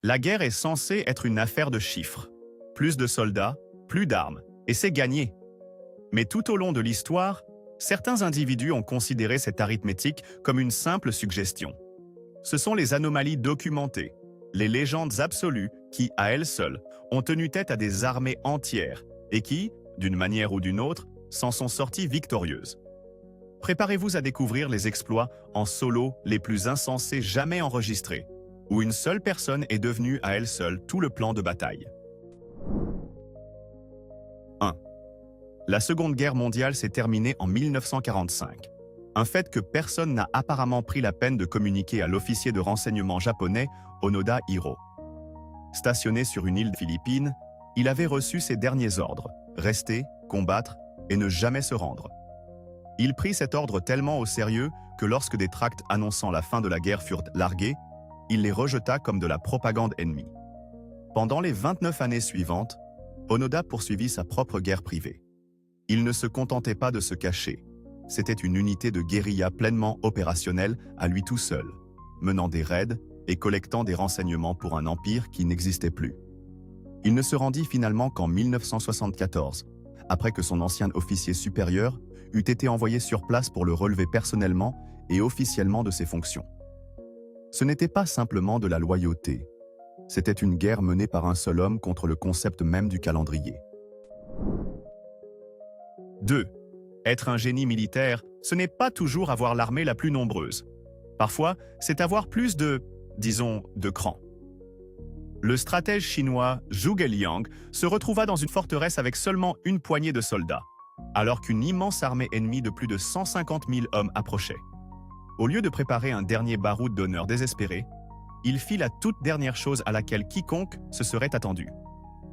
La guerre est censée être une affaire de chiffres. Plus de soldats, plus d'armes, et c'est gagné. Mais tout au long de l'histoire, certains individus ont considéré cette arithmétique comme une simple suggestion. Ce sont les anomalies documentées, les légendes absolues qui, à elles seules, ont tenu tête à des armées entières et qui, d'une manière ou d'une autre, s'en sont sorties victorieuses. Préparez-vous à découvrir les exploits en solo les plus insensés jamais enregistrés, où une seule personne est devenue à elle seule tout le plan de bataille. 1. La Seconde Guerre mondiale s'est terminée en 1945. Un fait que personne n'a apparemment pris la peine de communiquer à l'officier de renseignement japonais Onoda Hiro. Stationné sur une île philippine, il avait reçu ses derniers ordres, rester, combattre et ne jamais se rendre. Il prit cet ordre tellement au sérieux que lorsque des tracts annonçant la fin de la guerre furent largués, il les rejeta comme de la propagande ennemie. Pendant les 29 années suivantes, Onoda poursuivit sa propre guerre privée. Il ne se contentait pas de se cacher. C'était une unité de guérilla pleinement opérationnelle à lui tout seul, menant des raids et collectant des renseignements pour un empire qui n'existait plus. Il ne se rendit finalement qu'en 1974, après que son ancien officier supérieur eût été envoyé sur place pour le relever personnellement et officiellement de ses fonctions. Ce n'était pas simplement de la loyauté, c'était une guerre menée par un seul homme contre le concept même du calendrier. 2. Être un génie militaire, ce n'est pas toujours avoir l'armée la plus nombreuse. Parfois, c'est avoir plus de cran. Le stratège chinois Zhuge Liang se retrouva dans une forteresse avec seulement une poignée de soldats, alors qu'une immense armée ennemie de plus de 150 000 hommes approchait. Au lieu de préparer un dernier baroud d'honneur désespéré, il fit la toute dernière chose à laquelle quiconque se serait attendu.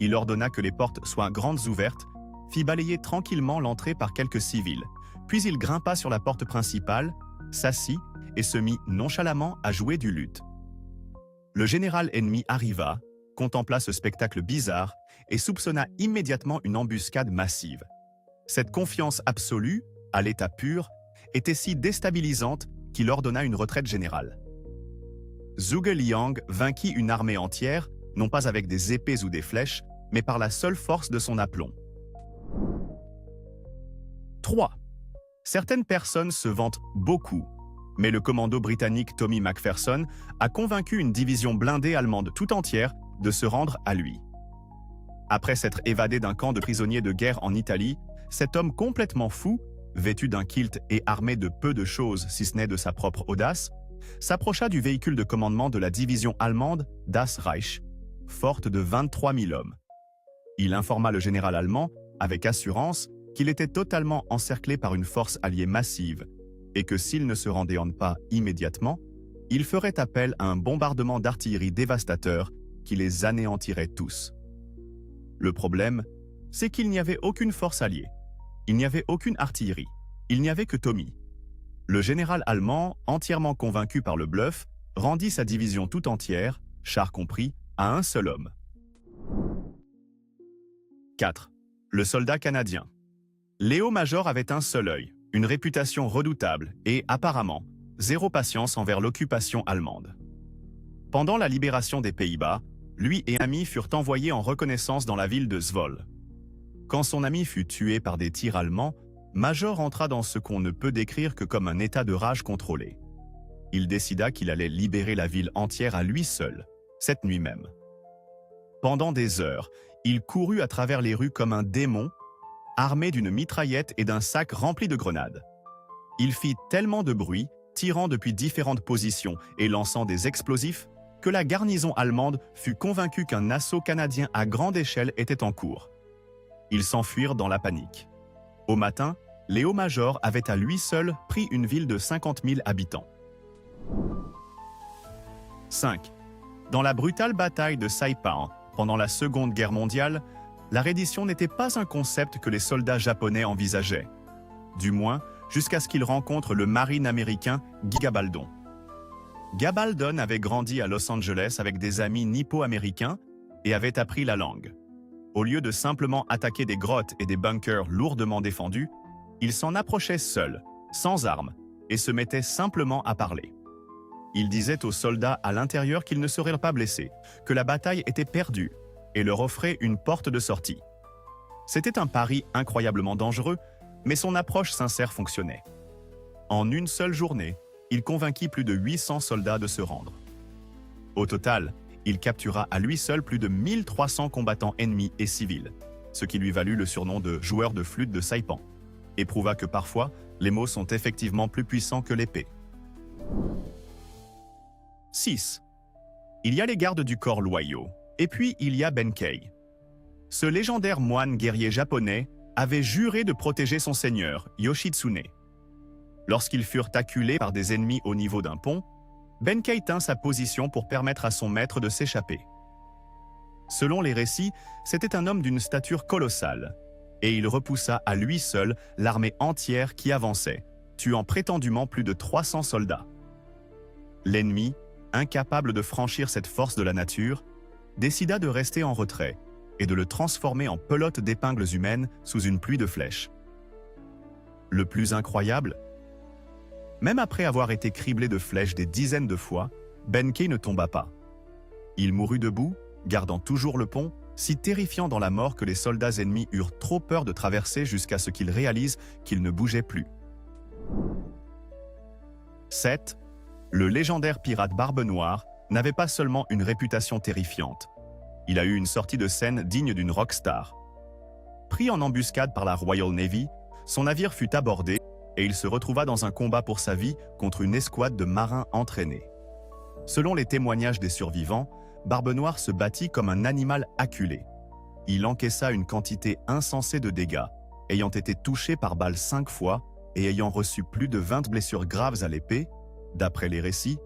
Il ordonna que les portes soient grandes ouvertes, fit balayer tranquillement l'entrée par quelques civils, puis il grimpa sur la porte principale, s'assit et se mit nonchalamment à jouer du luth. Le général ennemi arriva, contempla ce spectacle bizarre et soupçonna immédiatement une embuscade massive. Cette confiance absolue, à l'état pur, était si déstabilisante qu'il ordonna une retraite générale. Zhuge Liang vainquit une armée entière, non pas avec des épées ou des flèches, mais par la seule force de son aplomb. 3. Certaines personnes se vantent beaucoup, mais le commando britannique Tommy McPherson a convaincu une division blindée allemande tout entière de se rendre à lui. Après s'être évadé d'un camp de prisonniers de guerre en Italie, cet homme complètement fou, vêtu d'un kilt et armé de peu de choses si ce n'est de sa propre audace, s'approcha du véhicule de commandement de la division allemande Das Reich, forte de 23 000 hommes. Il informa le général allemand, avec assurance, qu'il était totalement encerclé par une force alliée massive et que s'il ne se rendait pas immédiatement, il ferait appel à un bombardement d'artillerie dévastateur qui les anéantirait tous. Le problème, c'est qu'il n'y avait aucune force alliée. Il n'y avait aucune artillerie. Il n'y avait que Tommy. Le général allemand, entièrement convaincu par le bluff, rendit sa division tout entière, chars compris, à un seul homme. 4. Le soldat canadien. Léo Major avait un seul œil, une réputation redoutable et, apparemment, zéro patience envers l'occupation allemande. Pendant la libération des Pays-Bas, lui et ami furent envoyés en reconnaissance dans la ville de Zwolle. Quand son ami fut tué par des tirs allemands, Major entra dans ce qu'on ne peut décrire que comme un état de rage contrôlé. Il décida qu'il allait libérer la ville entière à lui seul, cette nuit même. Pendant des heures, il courut à travers les rues comme un démon, armé d'une mitraillette et d'un sac rempli de grenades. Il fit tellement de bruit, tirant depuis différentes positions et lançant des explosifs, que la garnison allemande fut convaincue qu'un assaut canadien à grande échelle était en cours. Ils s'enfuirent dans la panique. Au matin, Léo Major avait à lui seul pris une ville de 50 000 habitants. 5. Dans la brutale bataille de Saipan, pendant la Seconde Guerre mondiale, la reddition n'était pas un concept que les soldats japonais envisageaient. Du moins, jusqu'à ce qu'ils rencontrent le marine américain Guy Gabaldon. Gabaldon avait grandi à Los Angeles avec des amis nippo-américains et avait appris la langue. Au lieu de simplement attaquer des grottes et des bunkers lourdement défendus, il s'en approchait seul, sans armes, et se mettait simplement à parler. Il disait aux soldats à l'intérieur qu'ils ne seraient pas blessés, que la bataille était perdue, et leur offrait une porte de sortie. C'était un pari incroyablement dangereux, mais son approche sincère fonctionnait. En une seule journée, il convainquit plus de 800 soldats de se rendre. Au total, il captura à lui seul plus de 1300 combattants ennemis et civils, ce qui lui valut le surnom de joueur de flûte de Saipan, et prouva que parfois, les mots sont effectivement plus puissants que l'épée. 6. Il y a les gardes du corps loyaux, et puis il y a Benkei. Ce légendaire moine guerrier japonais avait juré de protéger son seigneur, Yoshitsune. Lorsqu'ils furent acculés par des ennemis au niveau d'un pont, Benkei tint sa position pour permettre à son maître de s'échapper. Selon les récits, c'était un homme d'une stature colossale, et il repoussa à lui seul l'armée entière qui avançait, tuant prétendument plus de 300 soldats. L'ennemi, incapable de franchir cette force de la nature, décida de rester en retrait et de le transformer en pelote d'épingles humaines sous une pluie de flèches. Le plus incroyable, même après avoir été criblé de flèches des dizaines de fois, Benkei ne tomba pas. Il mourut debout, gardant toujours le pont, si terrifiant dans la mort que les soldats ennemis eurent trop peur de traverser jusqu'à ce qu'ils réalisent qu'il ne bougeait plus. 7. Le légendaire pirate Barbe Noire n'avait pas seulement une réputation terrifiante. Il a eu une sortie de scène digne d'une rockstar. Pris en embuscade par la Royal Navy, son navire fut abordé et il se retrouva dans un combat pour sa vie contre une escouade de marins entraînés. Selon les témoignages des survivants, Barbe Noire se battit comme un animal acculé. Il encaissa une quantité insensée de dégâts, ayant été touché par balle 5 fois et ayant reçu plus de 20 blessures graves à l'épée, d'après les récits.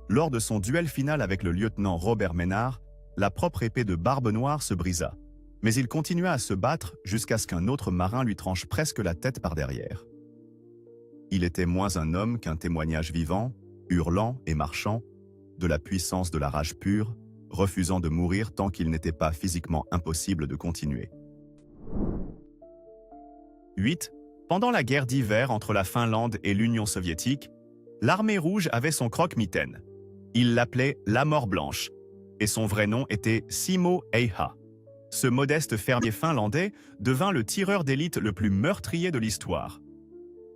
Lors de son duel final avec le lieutenant Robert Ménard, la propre épée de Barbe Noire se brisa, mais il continua à se battre jusqu'à ce qu'un autre marin lui tranche presque la tête par derrière. Il était moins un homme qu'un témoignage vivant, hurlant et marchant, de la puissance de la rage pure, refusant de mourir tant qu'il n'était pas physiquement impossible de continuer. 8. Pendant la guerre d'hiver entre la Finlande et l'Union soviétique, l'armée rouge avait son croque-mitaine. Il l'appelait la Mort Blanche, et son vrai nom était Simo Eiha. Ce modeste fermier finlandais devint le tireur d'élite le plus meurtrier de l'histoire.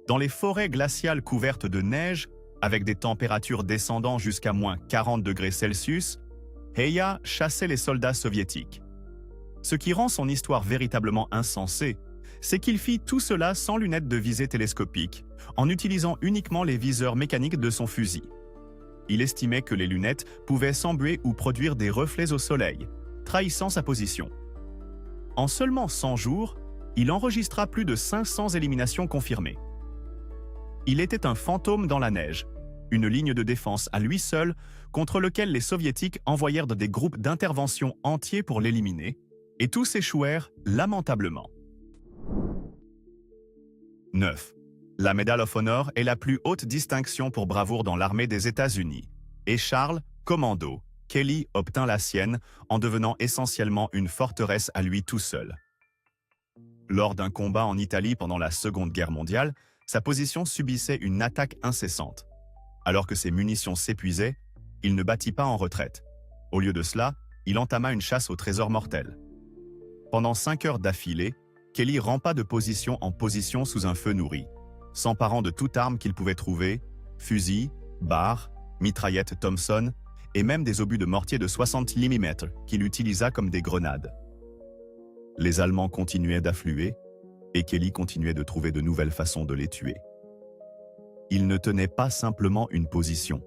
Dans les forêts glaciales couvertes de neige, avec des températures descendant jusqu'à moins 40 degrés Celsius, Heiha chassait les soldats soviétiques. Ce qui rend son histoire véritablement insensée, c'est qu'il fit tout cela sans lunettes de visée télescopique, en utilisant uniquement les viseurs mécaniques de son fusil. Il estimait que les lunettes pouvaient s'embuer ou produire des reflets au soleil, trahissant sa position. En seulement 100 jours, il enregistra plus de 500 éliminations confirmées. Il était un fantôme dans la neige, une ligne de défense à lui seul contre lequel les Soviétiques envoyèrent des groupes d'intervention entiers pour l'éliminer, et tous échouèrent lamentablement. 9. La Medal of Honor est la plus haute distinction pour bravoure dans l'armée des États-Unis, et Charles, commando, Kelly obtint la sienne en devenant essentiellement une forteresse à lui tout seul. Lors d'un combat en Italie pendant la Seconde Guerre mondiale, sa position subissait une attaque incessante. Alors que ses munitions s'épuisaient, il ne battit pas en retraite. Au lieu de cela, il entama une chasse au trésor mortel. Pendant 5 heures d'affilée, Kelly rampa de position en position sous un feu nourri, s'emparant de toute arme qu'il pouvait trouver, fusils, barres, mitraillettes Thompson et même des obus de mortier de 60 mm qu'il utilisa comme des grenades. Les Allemands continuaient d'affluer et Kelly continuait de trouver de nouvelles façons de les tuer. Il ne tenait pas simplement une position.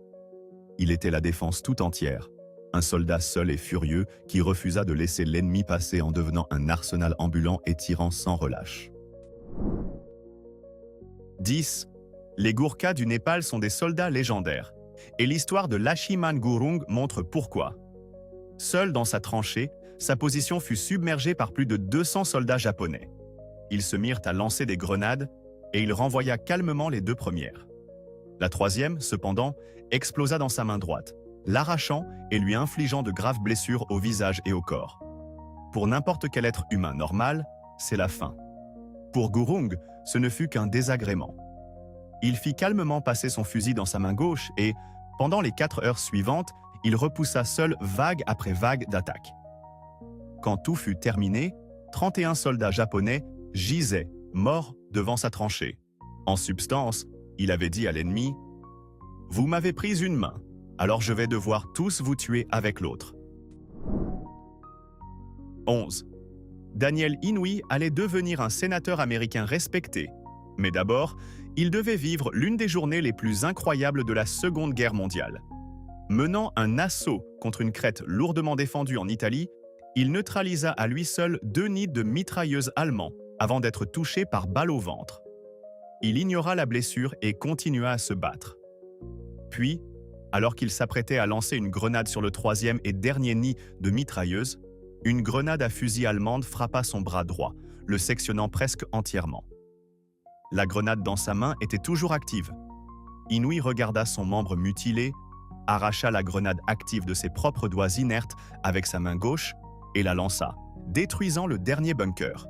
Il était la défense tout entière, un soldat seul et furieux qui refusa de laisser l'ennemi passer en devenant un arsenal ambulant et tirant sans relâche. 10. Les Gourkhas du Népal sont des soldats légendaires, et l'histoire de Lachiman Gurung montre pourquoi. Seul dans sa tranchée, sa position fut submergée par plus de 200 soldats japonais. Ils se mirent à lancer des grenades, et il renvoya calmement les 2 premières. La troisième, cependant, explosa dans sa main droite, l'arrachant et lui infligeant de graves blessures au visage et au corps. Pour n'importe quel être humain normal, c'est la fin. Pour Gurung, ce ne fut qu'un désagrément. Il fit calmement passer son fusil dans sa main gauche et, Pendant les 4 heures suivantes, il repoussa seul vague après vague d'attaques. Quand tout fut terminé, 31 soldats japonais gisaient, morts devant sa tranchée. En substance, il avait dit à l'ennemi « Vous m'avez pris une main, alors je vais devoir tous vous tuer avec l'autre. » 11. Daniel Inouye allait devenir un sénateur américain respecté. Mais d'abord, il devait vivre l'une des journées les plus incroyables de la Seconde Guerre mondiale. Menant un assaut contre une crête lourdement défendue en Italie, il neutralisa à lui seul 2 nids de mitrailleuses allemands avant d'être touché par balle au ventre. Il ignora la blessure et continua à se battre. Puis, alors qu'il s'apprêtait à lancer une grenade sur le 3e et dernier nid de mitrailleuse, une grenade à fusil allemande frappa son bras droit, le sectionnant presque entièrement. La grenade dans sa main était toujours active. Inouye regarda son membre mutilé, arracha la grenade active de ses propres doigts inertes avec sa main gauche et la lança, détruisant le dernier bunker.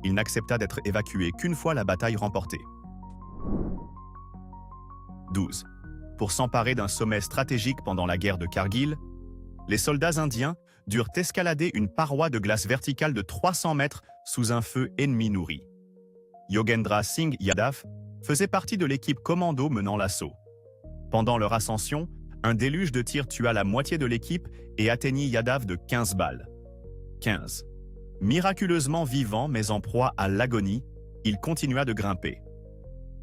Il n'accepta d'être évacué qu'une fois la bataille remportée. 12. Pour s'emparer d'un sommet stratégique pendant la guerre de Kargil, les soldats indiens durent escalader une paroi de glace verticale de 300 mètres sous un feu ennemi nourri. Yogendra Singh Yadav faisait partie de l'équipe commando menant l'assaut. Pendant leur ascension, un déluge de tirs tua la moitié de l'équipe et atteignit Yadav de 15 balles. 15. Miraculeusement vivant mais en proie à l'agonie, il continua de grimper.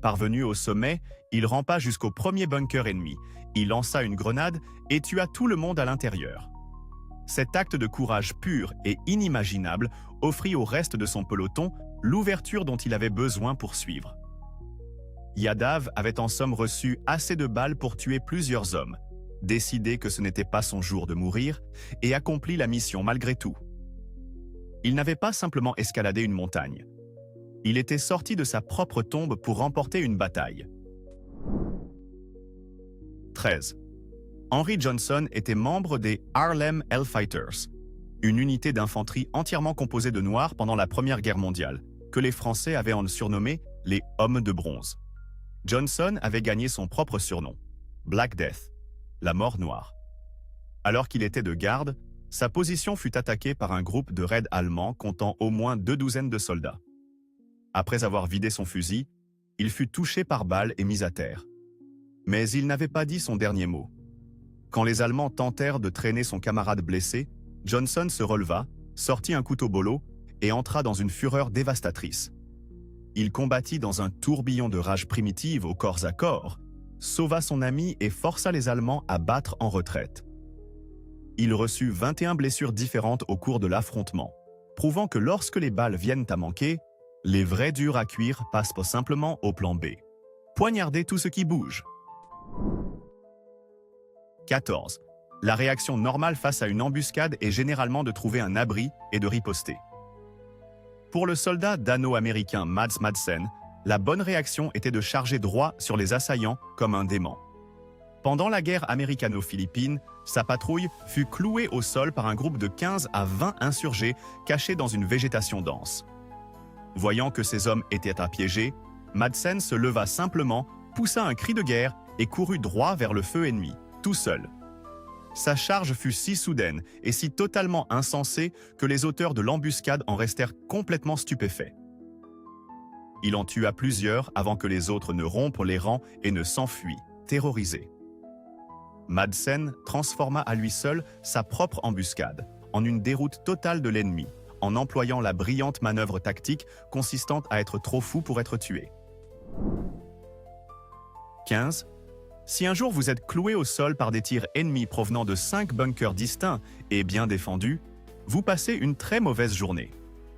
Parvenu au sommet, il rampa jusqu'au premier bunker ennemi. Il lança une grenade et tua tout le monde à l'intérieur. Cet acte de courage pur et inimaginable offrit au reste de son peloton l'ouverture dont il avait besoin pour suivre. Yadav avait en somme reçu assez de balles pour tuer plusieurs hommes, décidé que ce n'était pas son jour de mourir, et accomplit la mission malgré tout. Il n'avait pas simplement escaladé une montagne. Il était sorti de sa propre tombe pour remporter une bataille. 13. Henry Johnson était membre des Harlem Hellfighters, une unité d'infanterie entièrement composée de Noirs pendant la Première Guerre mondiale, que les Français avaient surnommé les Hommes de bronze. Johnson avait gagné son propre surnom, Black Death, la mort noire. Alors qu'il était de garde, sa position fut attaquée par un groupe de raids allemands comptant au moins 2 douzaines de soldats. Après avoir vidé son fusil, il fut touché par balle et mis à terre. Mais il n'avait pas dit son dernier mot. Quand les Allemands tentèrent de traîner son camarade blessé, Johnson se releva, sortit un couteau bolo et entra dans une fureur dévastatrice. Il combattit dans un tourbillon de rage primitive au corps à corps, sauva son ami et força les Allemands à battre en retraite. Il reçut 21 blessures différentes au cours de l'affrontement, prouvant que lorsque les balles viennent à manquer, les vrais durs à cuire passent simplement au plan B. Poignarder tout ce qui bouge. 14. La réaction normale face à une embuscade est généralement de trouver un abri et de riposter. Pour le soldat dano-américain Mads Madsen, la bonne réaction était de charger droit sur les assaillants comme un dément. Pendant la guerre américano-philippine, sa patrouille fut clouée au sol par un groupe de 15 à 20 insurgés cachés dans une végétation dense. Voyant que ces hommes étaient apiégés, Madsen se leva simplement, poussa un cri de guerre et courut droit vers le feu ennemi, tout seul. Sa charge fut si soudaine et si totalement insensée que les auteurs de l'embuscade en restèrent complètement stupéfaits. Il en tua plusieurs avant que les autres ne rompent les rangs et ne s'enfuient, terrorisés. Madsen transforma à lui seul sa propre embuscade en une déroute totale de l'ennemi, en employant la brillante manœuvre tactique consistant à être trop fou pour être tué. 15. Si un jour vous êtes cloué au sol par des tirs ennemis provenant de 5 bunkers distincts et bien défendus, vous passez une très mauvaise journée.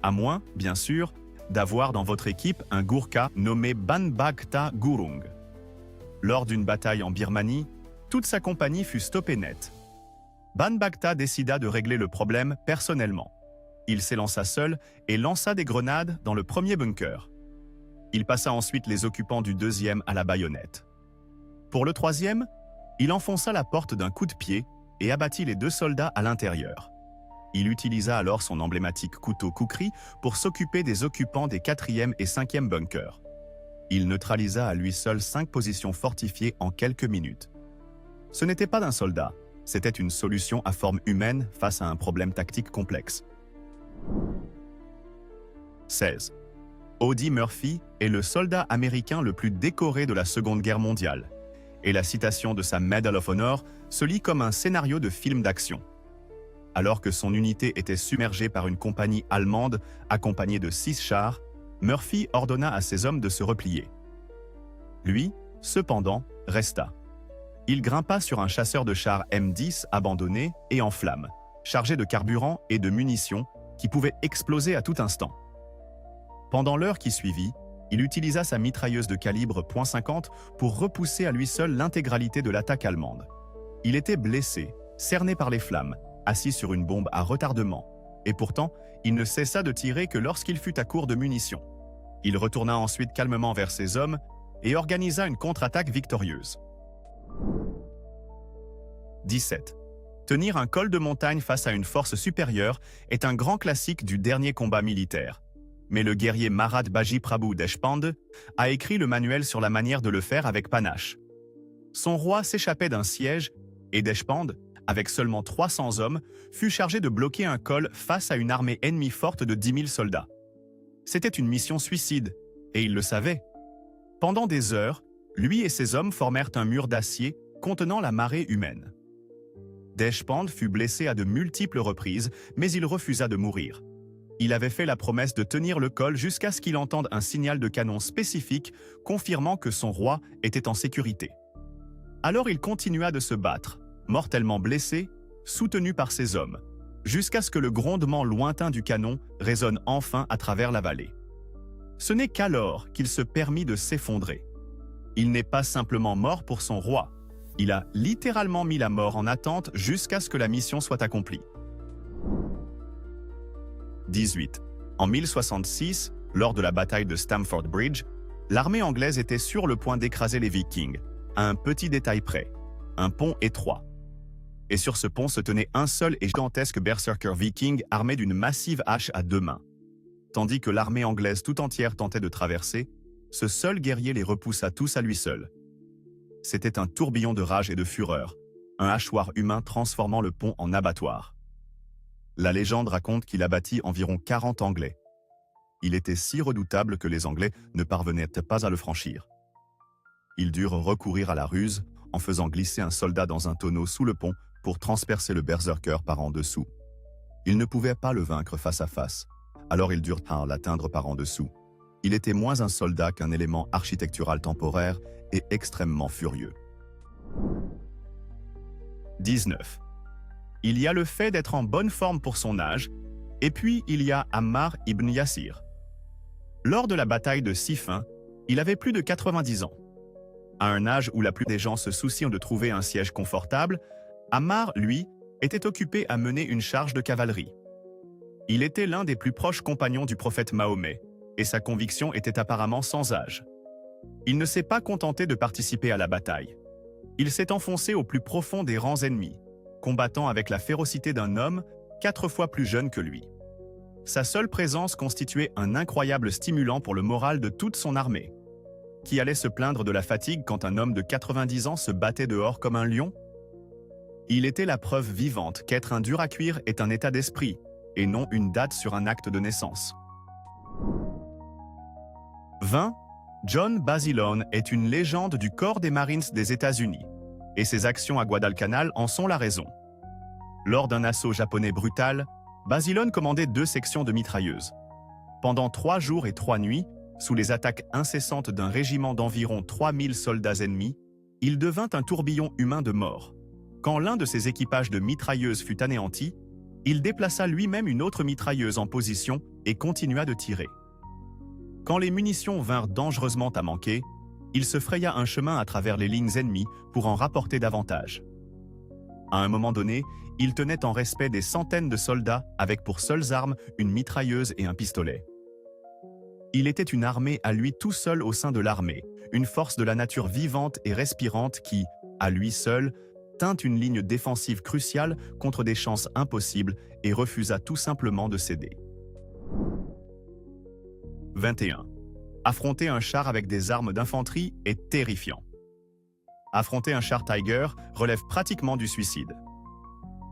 À moins, bien sûr, d'avoir dans votre équipe un Gourkha nommé Banbagta Gurung. Lors d'une bataille en Birmanie, toute sa compagnie fut stoppée net. Banbagta décida de régler le problème personnellement. Il s'élança seul et lança des grenades dans le premier bunker. Il passa ensuite les occupants du deuxième à la baïonnette. Pour le troisième, il enfonça la porte d'un coup de pied et abattit les 2 soldats à l'intérieur. Il utilisa alors son emblématique couteau kukri pour s'occuper des occupants des 4e et 5e bunkers. Il neutralisa à lui seul 5 positions fortifiées en quelques minutes. Ce n'était pas d'un soldat, c'était une solution à forme humaine face à un problème tactique complexe. 16. Audie Murphy est le soldat américain le plus décoré de la Seconde Guerre mondiale, et la citation de sa Medal of Honor se lit comme un scénario de film d'action. Alors que son unité était submergée par une compagnie allemande accompagnée de 6 chars, Murphy ordonna à ses hommes de se replier. Lui, cependant, resta. Il grimpa sur un chasseur de chars M10 abandonné et en flammes, chargé de carburant et de munitions qui pouvaient exploser à tout instant. Pendant l'heure qui suivit, il utilisa sa mitrailleuse de calibre .50 pour repousser à lui seul l'intégralité de l'attaque allemande. Il était blessé, cerné par les flammes, assis sur une bombe à retardement, et pourtant, il ne cessa de tirer que lorsqu'il fut à court de munitions. Il retourna ensuite calmement vers ses hommes et organisa une contre-attaque victorieuse. 17. Tenir un col de montagne face à une force supérieure est un grand classique du dernier combat militaire. Mais le guerrier Marat Baji Prabhu Deshpande a écrit le manuel sur la manière de le faire avec panache. Son roi s'échappait d'un siège et Deshpande, avec seulement 300 hommes, fut chargé de bloquer un col face à une armée ennemie forte de 10 000 soldats. C'était une mission suicide, et il le savait. Pendant des heures, lui et ses hommes formèrent un mur d'acier contenant la marée humaine. Deshpande fut blessé à de multiples reprises, mais il refusa de mourir. Il avait fait la promesse de tenir le col jusqu'à ce qu'il entende un signal de canon spécifique confirmant que son roi était en sécurité. Alors il continua de se battre, mortellement blessé, soutenu par ses hommes, jusqu'à ce que le grondement lointain du canon résonne enfin à travers la vallée. Ce n'est qu'alors qu'il se permit de s'effondrer. Il n'est pas simplement mort pour son roi, il a littéralement mis la mort en attente jusqu'à ce que la mission soit accomplie. 18. En 1066, lors de la bataille de Stamford Bridge, l'armée anglaise était sur le point d'écraser les Vikings, à un petit détail près, un pont étroit. Et sur ce pont se tenait un seul et gigantesque berserker viking armé d'une massive hache à 2 mains. Tandis que l'armée anglaise tout entière tentait de traverser, ce seul guerrier les repoussa tous à lui seul. C'était un tourbillon de rage et de fureur, un hachoir humain transformant le pont en abattoir. La légende raconte qu'il abattit environ 40 Anglais. Il était si redoutable que les Anglais ne parvenaient pas à le franchir. Ils durent recourir à la ruse en faisant glisser un soldat dans un tonneau sous le pont pour transpercer le berserker par en dessous. Ils ne pouvaient pas le vaincre face à face, alors ils durent l'atteindre par en dessous. Il était moins un soldat qu'un élément architectural temporaire et extrêmement furieux. 19. Il y a le fait d'être en bonne forme pour son âge, et puis il y a Ammar ibn Yasir. Lors de la bataille de Siffin, il avait plus de 90 ans. À un âge où la plupart des gens se soucient de trouver un siège confortable, Ammar, lui, était occupé à mener une charge de cavalerie. Il était l'un des plus proches compagnons du prophète Mahomet, et sa conviction était apparemment sans âge. Il ne s'est pas contenté de participer à la bataille. Il s'est enfoncé au plus profond des rangs ennemis, combattant avec la férocité d'un homme 4 fois plus jeune que lui. Sa seule présence constituait un incroyable stimulant pour le moral de toute son armée. Qui allait se plaindre de la fatigue quand un homme de 90 ans se battait dehors comme un lion? Il était la preuve vivante qu'être un dur à cuire est un état d'esprit, et non une date sur un acte de naissance. 20. John Basilone est une légende du corps des Marines des États-Unis, et ses actions à Guadalcanal en sont la raison. Lors d'un assaut japonais brutal, Basilone commandait 2 sections de mitrailleuses. Pendant 3 jours et 3 nuits, sous les attaques incessantes d'un régiment d'environ 3000 soldats ennemis, il devint un tourbillon humain de mort. Quand l'un de ses équipages de mitrailleuses fut anéanti, il déplaça lui-même une autre mitrailleuse en position et continua de tirer. Quand les munitions vinrent dangereusement à manquer, il se fraya un chemin à travers les lignes ennemies pour en rapporter davantage. À un moment donné, il tenait en respect des centaines de soldats avec pour seules armes une mitrailleuse et un pistolet. Il était une armée à lui tout seul au sein de l'armée, une force de la nature vivante et respirante qui, à lui seul, tint une ligne défensive cruciale contre des chances impossibles et refusa tout simplement de céder. 21. Affronter un char avec des armes d'infanterie est terrifiant. Affronter un char Tiger relève pratiquement du suicide.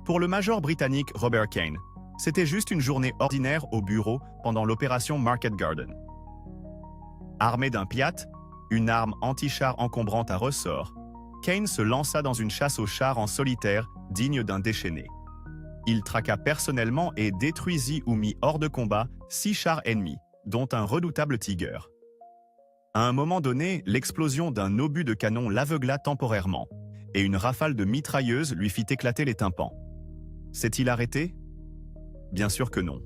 Pour le major britannique Robert Kane, c'était juste une journée ordinaire au bureau pendant l'opération Market Garden. Armé d'un Piat, une arme anti-char encombrante à ressort, Kane se lança dans une chasse aux chars en solitaire digne d'un déchaîné. Il traqua personnellement et détruisit ou mit hors de combat 6 chars ennemis, dont un redoutable Tiger. À un moment donné, l'explosion d'un obus de canon l'aveugla temporairement, et une rafale de mitrailleuse lui fit éclater les tympans. S'est-il arrêté? Bien sûr que non.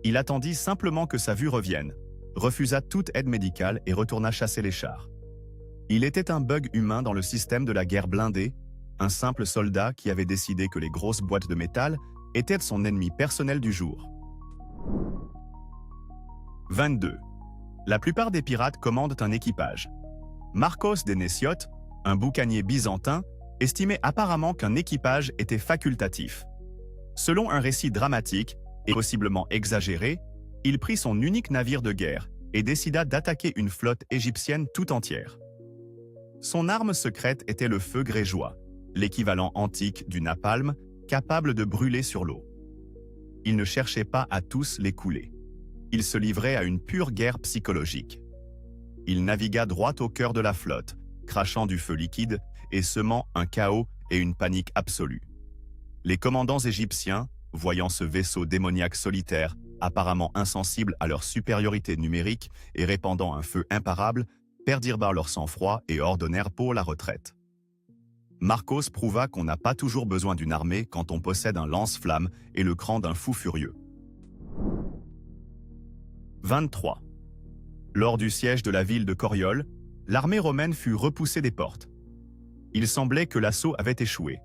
Il attendit simplement que sa vue revienne, refusa toute aide médicale et retourna chasser les chars. Il était un bug humain dans le système de la guerre blindée, un simple soldat qui avait décidé que les grosses boîtes de métal étaient son ennemi personnel du jour. 22. La plupart des pirates commandent un équipage. Marcos Dénéciote, un boucanier byzantin, estimait apparemment qu'un équipage était facultatif. Selon un récit dramatique, et possiblement exagéré, il prit son unique navire de guerre et décida d'attaquer une flotte égyptienne tout entière. Son arme secrète était le feu grégeois, l'équivalent antique du napalm, capable de brûler sur l'eau. Il ne cherchait pas à tous les couler. Il se livrait à une pure guerre psychologique. Il navigua droit au cœur de la flotte, crachant du feu liquide et semant un chaos et une panique absolue. Les commandants égyptiens, voyant ce vaisseau démoniaque solitaire, apparemment insensible à leur supériorité numérique et répandant un feu imparable, perdirent leur sang-froid et ordonnèrent pour la retraite. Marcos prouva qu'on n'a pas toujours besoin d'une armée quand on possède un lance-flamme et le cran d'un fou furieux. 23. Lors du siège de la ville de Coriol, l'armée romaine fut repoussée des portes. Il semblait que l'assaut avait échoué.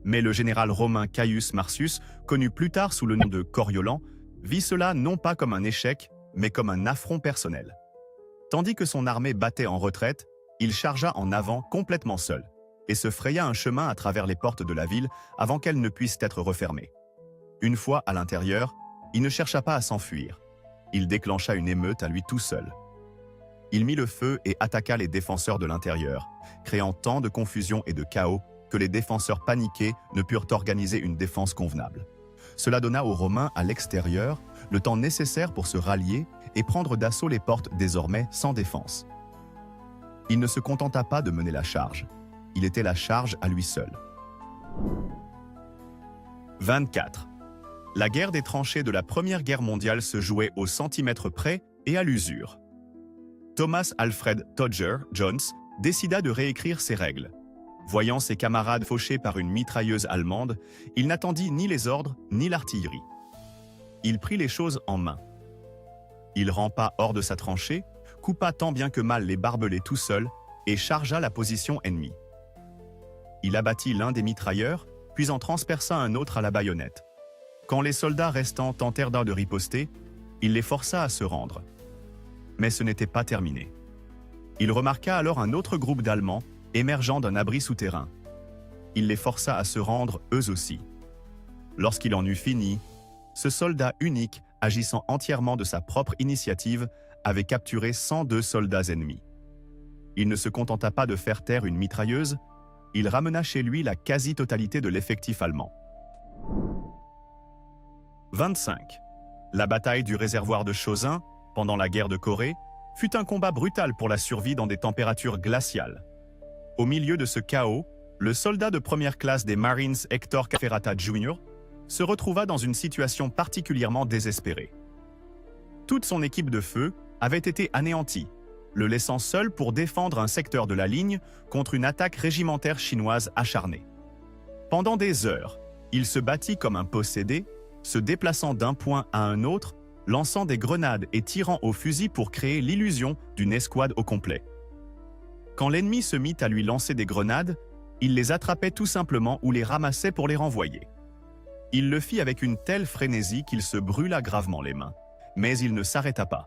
Mais le général romain Caius Marcius, connu plus tard sous le nom de Coriolan, vit cela non pas comme un échec, mais comme un affront personnel. Tandis que son armée battait en retraite, il chargea en avant complètement seul et se fraya un chemin à travers les portes de la ville avant qu'elles ne puissent être refermées. Une fois à l'intérieur, il ne chercha pas à s'enfuir. Il déclencha une émeute à lui tout seul. Il mit le feu et attaqua les défenseurs de l'intérieur, créant tant de confusion et de chaos que les défenseurs paniqués ne purent organiser une défense convenable. Cela donna aux Romains à l'extérieur le temps nécessaire pour se rallier et prendre d'assaut les portes désormais sans défense. Il ne se contenta pas de mener la charge. Il était la charge à lui seul. 24. La guerre des tranchées de la Première Guerre mondiale se jouait au centimètre près et à l'usure. Thomas Alfred Todger Jones décida de réécrire ses règles. Voyant ses camarades fauchés par une mitrailleuse allemande, il n'attendit ni les ordres ni l'artillerie. Il prit les choses en main. Il rampa hors de sa tranchée, coupa tant bien que mal les barbelés tout seul et chargea la position ennemie. Il abattit l'un des mitrailleurs, puis en transperça un autre à la baïonnette. Quand les soldats restants tentèrent de riposter, il les força à se rendre. Mais ce n'était pas terminé. Il remarqua alors un autre groupe d'Allemands émergeant d'un abri souterrain. Il les força à se rendre eux aussi. Lorsqu'il en eut fini, ce soldat unique, agissant entièrement de sa propre initiative, avait capturé 102 soldats ennemis. Il ne se contenta pas de faire taire une mitrailleuse, il ramena chez lui la quasi-totalité de l'effectif allemand. 25. La bataille du réservoir de Chauzin, pendant la guerre de Corée, fut un combat brutal pour la survie dans des températures glaciales. Au milieu de ce chaos, le soldat de première classe des Marines Hector Cafferata Jr. se retrouva dans une situation particulièrement désespérée. Toute son équipe de feu avait été anéantie, le laissant seul pour défendre un secteur de la ligne contre une attaque régimentaire chinoise acharnée. Pendant des heures, il se battit comme un possédé, se déplaçant d'un point à un autre, lançant des grenades et tirant au fusil pour créer l'illusion d'une escouade au complet. Quand l'ennemi se mit à lui lancer des grenades, il les attrapait tout simplement ou les ramassait pour les renvoyer. Il le fit avec une telle frénésie qu'il se brûla gravement les mains. Mais il ne s'arrêta pas.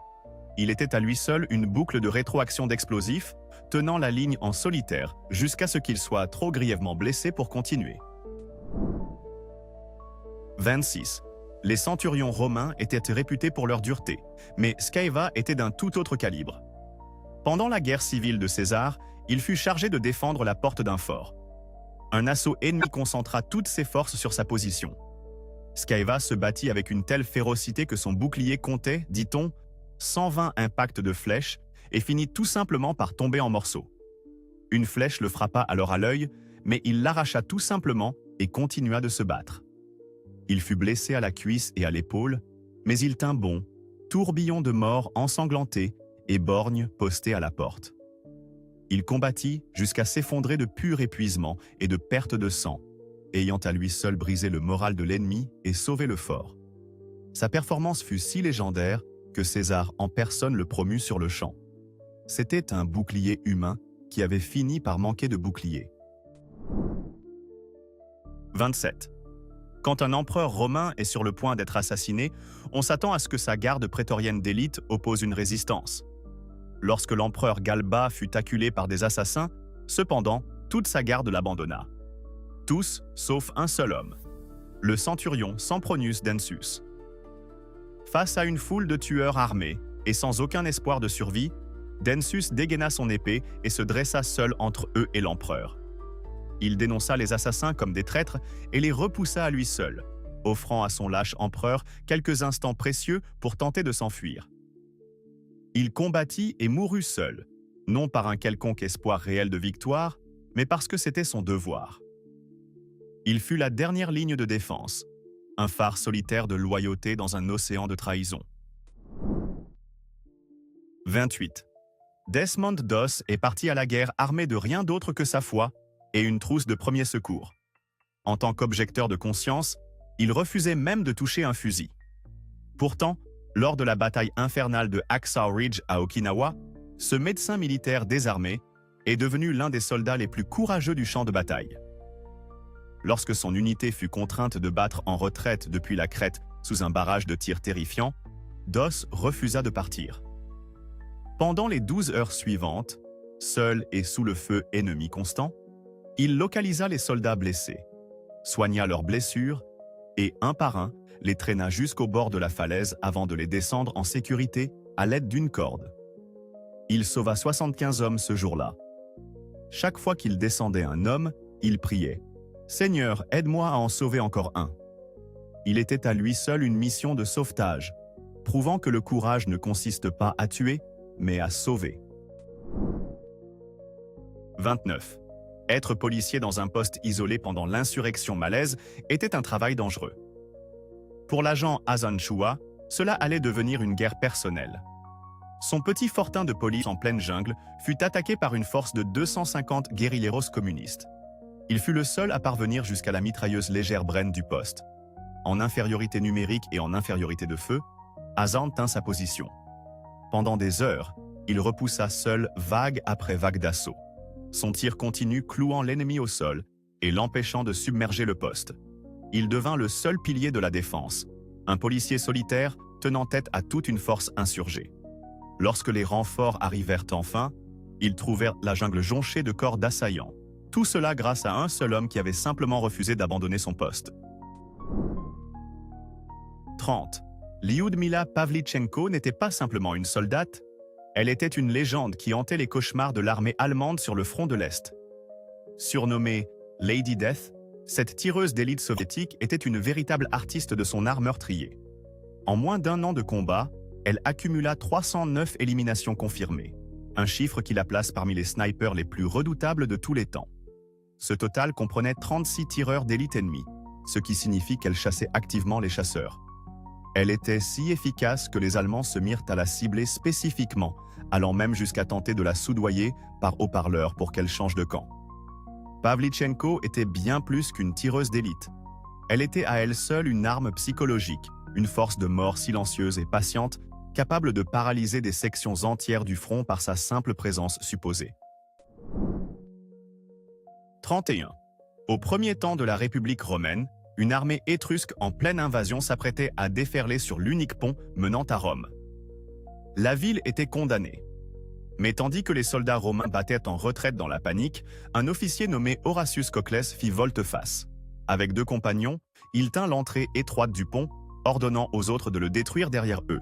Il était à lui seul une boucle de rétroaction d'explosifs, tenant la ligne en solitaire jusqu'à ce qu'il soit trop grièvement blessé pour continuer. 26. Les centurions romains étaient réputés pour leur dureté, mais Scaeva était d'un tout autre calibre. Pendant la guerre civile de César, il fut chargé de défendre la porte d'un fort. Un assaut ennemi concentra toutes ses forces sur sa position. Scaeva se battit avec une telle férocité que son bouclier comptait, dit-on, 120 impacts de flèches et finit tout simplement par tomber en morceaux. Une flèche le frappa alors à l'œil, mais il l'arracha tout simplement et continua de se battre. Il fut blessé à la cuisse et à l'épaule, mais il tint bon, tourbillon de mort ensanglanté et borgne posté à la porte. Il combattit jusqu'à s'effondrer de pur épuisement et de perte de sang, ayant à lui seul brisé le moral de l'ennemi et sauvé le fort. Sa performance fut si légendaire que César en personne le promut sur le champ. C'était un bouclier humain qui avait fini par manquer de bouclier. 27. Quand un empereur romain est sur le point d'être assassiné, on s'attend à ce que sa garde prétorienne d'élite oppose une résistance. Lorsque l'empereur Galba fut acculé par des assassins, cependant, toute sa garde l'abandonna. Tous, sauf un seul homme, le centurion Sempronius Densus. Face à une foule de tueurs armés et sans aucun espoir de survie, Densus dégaina son épée et se dressa seul entre eux et l'empereur. Il dénonça les assassins comme des traîtres et les repoussa à lui seul, offrant à son lâche empereur quelques instants précieux pour tenter de s'enfuir. Il combattit et mourut seul, non par un quelconque espoir réel de victoire, mais parce que c'était son devoir. Il fut la dernière ligne de défense, un phare solitaire de loyauté dans un océan de trahison. 28. Desmond Doss est parti à la guerre armé de rien d'autre que sa foi et une trousse de premiers secours. En tant qu'objecteur de conscience, il refusait même de toucher un fusil. Pourtant, lors de la bataille infernale de Hacksaw Ridge à Okinawa, ce médecin militaire désarmé est devenu l'un des soldats les plus courageux du champ de bataille. Lorsque son unité fut contrainte de battre en retraite depuis la crête sous un barrage de tirs terrifiant, Doss refusa de partir. Pendant les 12 heures suivantes, seul et sous le feu ennemi constant, il localisa les soldats blessés, soigna leurs blessures et, un par un, les traîna jusqu'au bord de la falaise avant de les descendre en sécurité à l'aide d'une corde. Il sauva 75 hommes ce jour-là. Chaque fois qu'il descendait un homme, il priait « Seigneur, aide-moi à en sauver encore un ». Il était à lui seul une mission de sauvetage, prouvant que le courage ne consiste pas à tuer, mais à sauver. 29. Être policier dans un poste isolé pendant l'insurrection malaise était un travail dangereux. Pour l'agent Hasan Chua, cela allait devenir une guerre personnelle. Son petit fortin de police en pleine jungle fut attaqué par une force de 250 guérilleros communistes. Il fut le seul à parvenir jusqu'à la mitrailleuse légère Bren du poste. En infériorité numérique et en infériorité de feu, Hasan tint sa position. Pendant des heures, il repoussa seul vague après vague d'assaut. Son tir continu clouant l'ennemi au sol et l'empêchant de submerger le poste. Il devint le seul pilier de la défense, un policier solitaire tenant tête à toute une force insurgée. Lorsque les renforts arrivèrent enfin, ils trouvèrent la jungle jonchée de corps d'assaillants. Tout cela grâce à un seul homme qui avait simplement refusé d'abandonner son poste. 30. Lyudmila Pavlichenko n'était pas simplement une soldate, elle était une légende qui hantait les cauchemars de l'armée allemande sur le front de l'Est. Surnommée Lady Death, cette tireuse d'élite soviétique était une véritable artiste de son art meurtrier. En moins d'un an de combat, elle accumula 309 éliminations confirmées, un chiffre qui la place parmi les snipers les plus redoutables de tous les temps. Ce total comprenait 36 tireurs d'élite ennemis, ce qui signifie qu'elle chassait activement les chasseurs. Elle était si efficace que les Allemands se mirent à la cibler spécifiquement, allant même jusqu'à tenter de la soudoyer par haut-parleur pour qu'elle change de camp. Pavlichenko était bien plus qu'une tireuse d'élite. Elle était à elle seule une arme psychologique, une force de mort silencieuse et patiente, capable de paralyser des sections entières du front par sa simple présence supposée. 31. Au premier temps de la République romaine, une armée étrusque en pleine invasion s'apprêtait à déferler sur l'unique pont menant à Rome. La ville était condamnée. Mais tandis que les soldats romains battaient en retraite dans la panique, un officier nommé Horatius Cocles fit volte-face. Avec 2 compagnons, il tint l'entrée étroite du pont, ordonnant aux autres de le détruire derrière eux.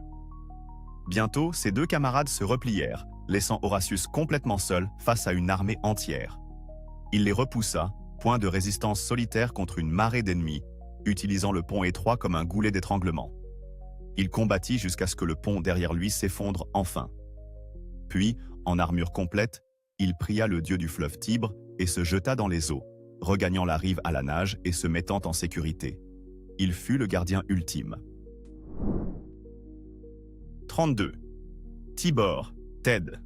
Bientôt, ses 2 camarades se replièrent, laissant Horatius complètement seul face à une armée entière. Il les repoussa, point de résistance solitaire contre une marée d'ennemis, utilisant le pont étroit comme un goulet d'étranglement. Il combattit jusqu'à ce que le pont derrière lui s'effondre enfin. Puis, en armure complète, il pria le dieu du fleuve Tibre et se jeta dans les eaux, regagnant la rive à la nage et se mettant en sécurité. Il fut le gardien ultime. 32. Tibor, Ted.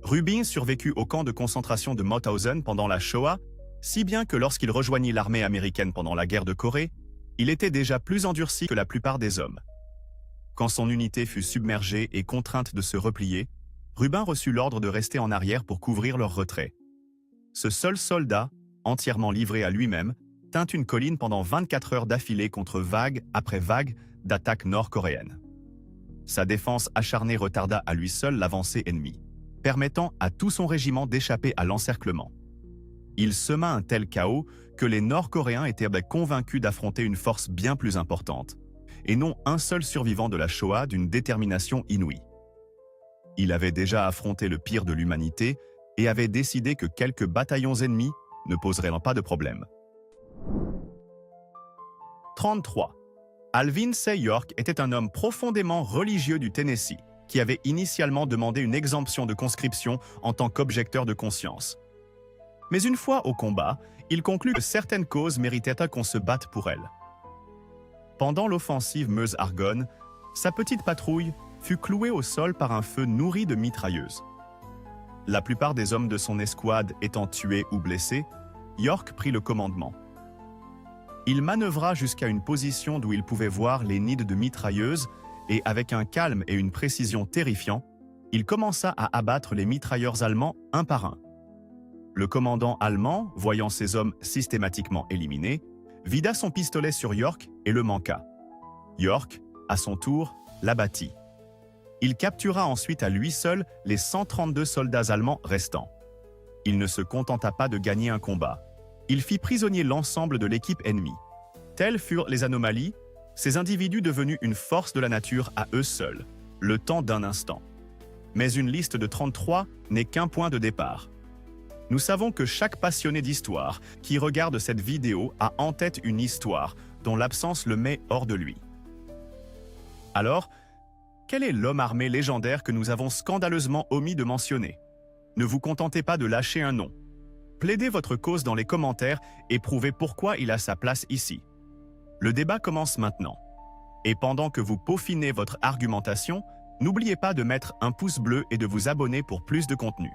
Rubin survécut au camp de concentration de Mauthausen pendant la Shoah, si bien que lorsqu'il rejoignit l'armée américaine pendant la guerre de Corée, il était déjà plus endurci que la plupart des hommes. Quand son unité fut submergée et contrainte de se replier, Rubin reçut l'ordre de rester en arrière pour couvrir leur retrait. Ce seul soldat, entièrement livré à lui-même, tint une colline pendant 24 heures d'affilée contre vague après vague d'attaques nord-coréennes. Sa défense acharnée retarda à lui seul l'avancée ennemie, permettant à tout son régiment d'échapper à l'encerclement. Il sema un tel chaos que les Nord-Coréens étaient convaincus d'affronter une force bien plus importante, et non un seul survivant de la Shoah d'une détermination inouïe. Il avait déjà affronté le pire de l'humanité et avait décidé que quelques bataillons ennemis ne poseraient pas de problème. 33. Alvin C. York était un homme profondément religieux du Tennessee, qui avait initialement demandé une exemption de conscription en tant qu'objecteur de conscience. Mais une fois au combat, il conclut que certaines causes méritaient qu'on se batte pour elles. Pendant l'offensive Meuse-Argonne, sa petite patrouille fut clouée au sol par un feu nourri de mitrailleuses. La plupart des hommes de son escouade étant tués ou blessés, York prit le commandement. Il manœuvra jusqu'à une position d'où il pouvait voir les nids de mitrailleuses et, avec un calme et une précision terrifiants, il commença à abattre les mitrailleurs allemands un par un. Le commandant allemand, voyant ses hommes systématiquement éliminés, vida son pistolet sur York et le manqua. York, à son tour, l'abattit. Il captura ensuite à lui seul les 132 soldats allemands restants. Il ne se contenta pas de gagner un combat. Il fit prisonnier l'ensemble de l'équipe ennemie. Telles furent les anomalies, ces individus devenus une force de la nature à eux seuls, le temps d'un instant. Mais une liste de 33 n'est qu'un point de départ. Nous savons que chaque passionné d'histoire qui regarde cette vidéo a en tête une histoire dont l'absence le met hors de lui. Alors, quel est l'homme armé légendaire que nous avons scandaleusement omis de mentionner? Ne vous contentez pas de lâcher un nom. Plaidez votre cause dans les commentaires et prouvez pourquoi il a sa place ici. Le débat commence maintenant. Et pendant que vous peaufinez votre argumentation, n'oubliez pas de mettre un pouce bleu et de vous abonner pour plus de contenu.